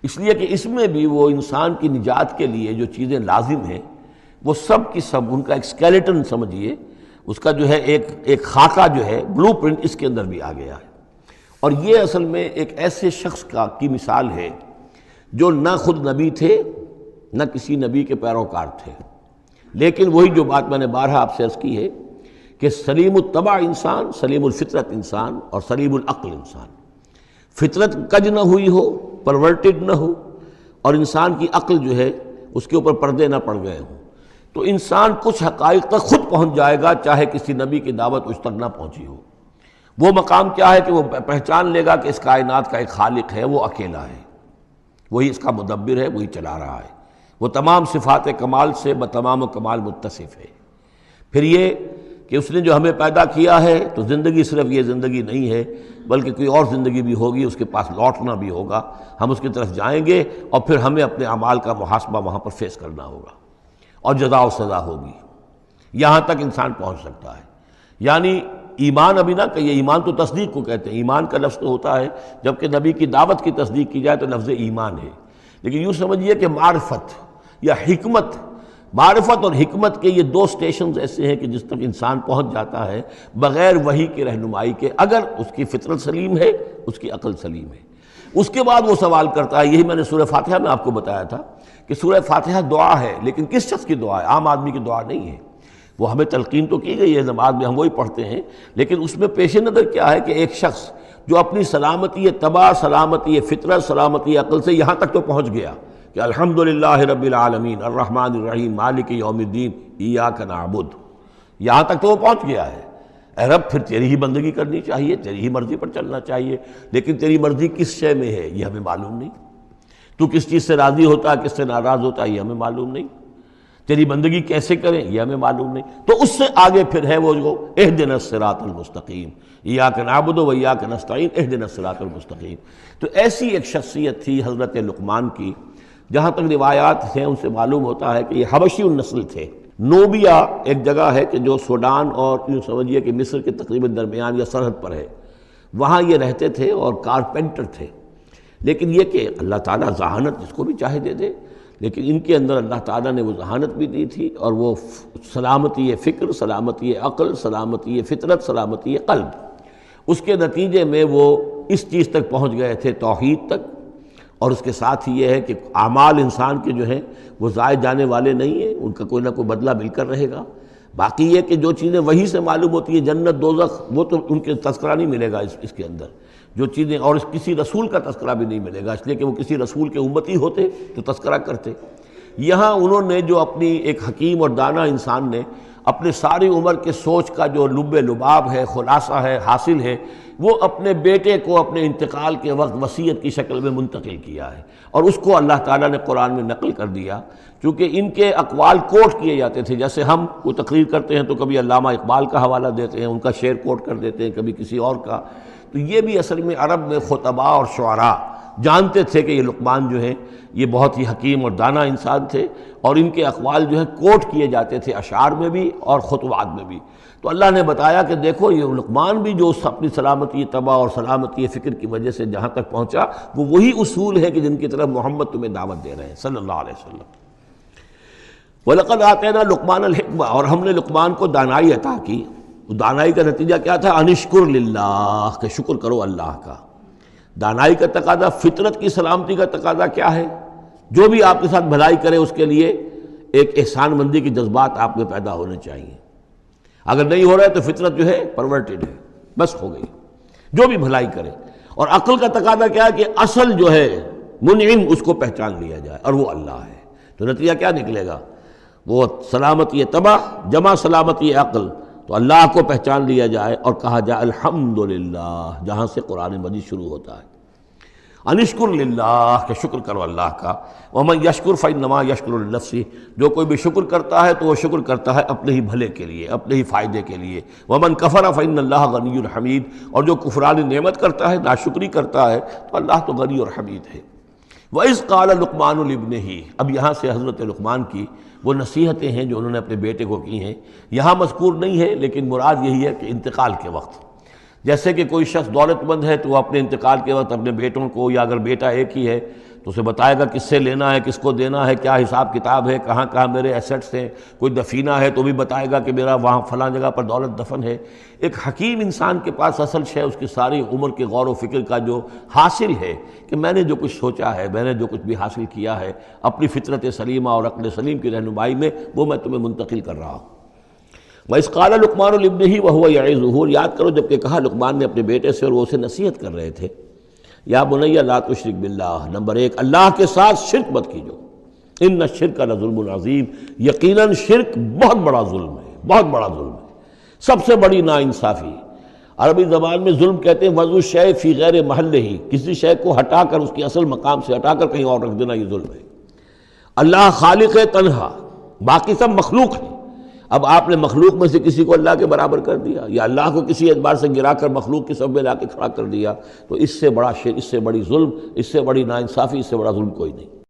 اس لیے کہ اس میں بھی وہ انسان کی نجات کے لیے جو چیزیں لازم ہیں وہ سب کی سب ان کا ایک اسکیلیٹن سمجھیے، اس کا جو ہے ایک خاکہ جو ہے، بلو پرنٹ اس کے اندر بھی آ گیا ہے۔ اور یہ اصل میں ایک ایسے شخص کی مثال ہے جو نہ خود نبی تھے نہ کسی نبی کے پیروکار تھے، لیکن وہی جو بات میں نے بارہا آپ سے عرض کی ہے کہ سلیم الطبع انسان، سلیم الفطرت انسان اور سلیم العقل انسان، فطرت کج نہ ہوئی ہو، پرورٹڈ نہ ہو، اور انسان کی عقل جو ہے اس کے اوپر پردے نہ پڑ گئے ہوں، تو انسان کچھ حقائق تک خود پہنچ جائے گا چاہے کسی نبی کی دعوت اس تک نہ پہنچی ہو۔ وہ مقام کیا ہے کہ وہ پہچان لے گا کہ اس کائنات کا ایک خالق ہے، وہ اکیلا ہے، وہی اس کا مدبر ہے، وہی چلا رہا ہے، وہ تمام صفات کمال سے بتمام کمال متصف ہے۔ پھر یہ کہ اس نے جو ہمیں پیدا کیا ہے تو زندگی صرف یہ زندگی نہیں ہے بلکہ کوئی اور زندگی بھی ہوگی، اس کے پاس لوٹنا بھی ہوگا، ہم اس کی طرف جائیں گے اور پھر ہمیں اپنے اعمال کا محاسبہ وہاں پر فیس کرنا ہوگا اور جزا و سزا ہوگی۔ یہاں تک انسان پہنچ سکتا ہے، یعنی ایمان ابھی نہ کہیے، ایمان تو تصدیق کو کہتے ہیں، ایمان کا لفظ تو ہوتا ہے جبکہ نبی کی دعوت کی تصدیق کی جائے تو لفظ ایمان ہے، لیکن یوں سمجھیے کہ معرفت یا حکمت، معرفت اور حکمت کے یہ دو سٹیشنز ایسے ہیں کہ جس تک انسان پہنچ جاتا ہے بغیر وحی کی رہنمائی کے، اگر اس کی فطرت سلیم ہے، اس کی عقل سلیم ہے۔ اس کے بعد وہ سوال کرتا ہے، یہی میں نے سورہ فاتحہ میں آپ کو بتایا تھا کہ سورہ فاتحہ دعا ہے، لیکن کس شخص کی دعا ہے؟ عام آدمی کی دعا نہیں ہے، وہ ہمیں تلقین تو کی گئی ہے نماز میں، ہم وہی پڑھتے ہیں، لیکن اس میں پیش نظر کیا ہے کہ ایک شخص جو اپنی سلامتی طبع، سلامتی فطرت، سلامتی عقل سے یہاں تک تو پہنچ گیا کہ الحمدللہ رب العالمین الرحمن الرحیم مالک یوم الدین ایاک نعبد، یہاں تک تو وہ پہنچ گیا ہے۔ اے رب پھر تیری ہی بندگی کرنی چاہیے، تیری ہی مرضی پر چلنا چاہیے، لیکن تیری مرضی کس شے میں ہے یہ ہمیں معلوم نہیں، تو کس چیز سے راضی ہوتا ہے، کس سے ناراض ہوتا ہے یہ ہمیں معلوم نہیں، تیری بندگی کیسے کریں یہ ہمیں معلوم نہیں۔ تو اس سے آگے پھر ہے وہ جو اہدنا الصراط المستقیم ایاک نعبد و ایاک نستعین اہدنا الصراط المستقیم۔ تو ایسی ایک شخصیت تھی حضرت لقمان کی، جہاں تک روایات ہیں ان سے معلوم ہوتا ہے کہ یہ حبشی النسل تھے۔ نوبیا ایک جگہ ہے کہ جو سوڈان اور یوں سمجھیے کہ مصر کے تقریباً درمیان یا سرحد پر ہے، وہاں یہ رہتے تھے اور کارپینٹر تھے، لیکن یہ کہ اللہ تعالیٰ ذہانت جس کو بھی چاہے دے دے، لیکن ان کے اندر اللہ تعالیٰ نے وہ ذہانت بھی دی تھی اور وہ سلامتی فکر، سلامتی عقل، سلامتی فطرت، سلامتی قلب، اس کے نتیجے میں وہ اس چیز تک پہنچ گئے تھے، توحید تک، اور اس کے ساتھ ہی یہ ہے کہ اعمال انسان کے جو ہیں وہ ضائع جانے والے نہیں ہیں، ان کا کوئی نہ کوئی بدلہ مل کر رہے گا۔ باقی یہ کہ جو چیزیں وہی سے معلوم ہوتی ہیں، جنت دوزخ، وہ تو ان کے تذکرہ نہیں ملے گا اس کے اندر، جو چیزیں، اور کسی رسول کا تذکرہ بھی نہیں ملے گا، اس لیے کہ وہ کسی رسول کے امتی ہوتے تو تذکرہ کرتے۔ یہاں انہوں نے جو اپنی ایک حکیم اور دانا انسان نے اپنے ساری عمر کے سوچ کا جو لب لباب ہے، خلاصہ ہے، حاصل ہے، وہ اپنے بیٹے کو اپنے انتقال کے وقت وصیت کی شکل میں منتقل کیا ہے، اور اس کو اللہ تعالیٰ نے قرآن میں نقل کر دیا، چونکہ ان کے اقوال کوٹ کیے جاتے تھے، جیسے ہم کوئی تقریر کرتے ہیں تو کبھی علامہ اقبال کا حوالہ دیتے ہیں، ان کا شعر کوٹ کر دیتے ہیں، کبھی کسی اور کا، تو یہ بھی اصل میں عرب میں خطباء اور شعراء جانتے تھے کہ یہ لقمان جو ہیں یہ بہت ہی حکیم اور دانا انسان تھے، اور ان کے اقوال جو ہیں کوٹ کیے جاتے تھے اشعار میں بھی اور خطبات میں بھی۔ تو اللہ نے بتایا کہ دیکھو یہ لقمان بھی جو اپنی سلامتی طبع اور سلامتی فکر کی وجہ سے جہاں تک پہنچا، وہ وہی اصول ہے کہ جن کی طرف محمد تمہیں دعوت دے رہے ہیں صلی اللہ علیہ وسلم۔ وَلَقَدْ آتَيْنَا لُقْمَانَ الْحِكْمَةَ، اور ہم نے لقمان کو دانائی عطا کی۔ دانائی کا نتیجہ کیا تھا؟ انشکر للہ، کہ شکر کرو اللہ کا۔ دانائی کا تقاضا، فطرت کی سلامتی کا تقاضا کیا ہے؟ جو بھی آپ کے ساتھ بھلائی کرے اس کے لیے ایک احسان مندی کے جذبات آپ میں پیدا ہونے چاہیے۔ اگر نہیں ہو رہا ہے تو فطرت جو ہے پرورٹڈ ہے، بس ہو گئی، جو بھی بھلائی کرے۔ اور عقل کا تقاضا کیا ہے کہ اصل جو ہے منعم اس کو پہچان لیا جائے، اور وہ اللہ ہے۔ تو نتیجہ کیا نکلے گا؟ وہ سلامتی طبع جمع سلامتی عقل، تو اللہ کو پہچان لیا جائے اور کہا جائے الحمدللہ، جہاں سے قرآن مجید شروع ہوتا ہے۔ انشکر للہ، کہ شکر کرو اللہ کا۔ ومن یشکر فانما یشکر لنفسہ، جو کوئی بھی شکر کرتا ہے تو وہ شکر کرتا ہے اپنے ہی بھلے کے لیے، اپنے ہی فائدے کے لیے۔ ومن کفر فان اللہ غنی حمید، اور جو کفران نعمت کرتا ہے، ناشکری کرتا ہے، تو اللہ تو غنی اور حمید ہے۔ وَإِذْ قَالَ لُقْمَانُ لِابْنِهِ، اب یہاں سے حضرت لقمان کی وہ نصیحتیں ہیں جو انہوں نے اپنے بیٹے کو کی ہیں، یہاں مذکور نہیں ہے، لیکن مراد یہی ہے کہ انتقال کے وقت، جیسے کہ کوئی شخص دولت مند ہے تو وہ اپنے انتقال کے وقت اپنے بیٹوں کو، یا اگر بیٹا ایک ہی ہے تو اسے بتائے گا کس سے لینا ہے، کس کو دینا ہے، کیا حساب کتاب ہے، کہاں کہاں میرے ایسٹس ہیں، کوئی دفینہ ہے تو بھی بتائے گا کہ میرا وہاں فلاں جگہ پر دولت دفن ہے۔ ایک حکیم انسان کے پاس اصل شے اس کی ساری عمر کے غور و فکر کا جو حاصل ہے کہ میں نے جو کچھ سوچا ہے، میں نے جو کچھ بھی حاصل کیا ہے اپنی فطرت سلیمہ اور عقل سلیم کی رہنمائی میں، وہ میں تمہیں منتقل کر رہا ہوں۔ وَإِذْ قَالَ لُقْمَانُ لِابْنِهِ وَهُوَ يَعِظُهُ، یاد کرو جب کہ کہا لقمان نے اپنے بیٹے سے اور وہ اسے نصیحت کر رہے تھے، یا بنی لا تشرک باللہ، نمبر 1 اللہ کے ساتھ شرک مت کیجو، ان الشرک لظلم عظیم، یقیناً شرک بہت بڑا ظلم ہے، بہت بڑا ظلم ہے، سب سے بڑی ناانصافی۔ عربی زبان میں ظلم کہتے ہیں وضع الشیء فی غیر محلہ، کسی شے کو ہٹا کر اس کی اصل مقام سے ہٹا کر کہیں اور رکھ دینا، یہ ظلم ہے۔ اللہ خالق ہے تنہا، باقی سب مخلوق ہیں، اب آپ نے مخلوق میں سے کسی کو اللہ کے برابر کر دیا، یا اللہ کو کسی اعتبار سے گرا کر مخلوق کی صف میں لا کے کھڑا کر دیا، تو اس سے بڑا شرک، اس سے بڑی ظلم، اس سے بڑی ناانصافی، اس سے بڑا ظلم کوئی نہیں۔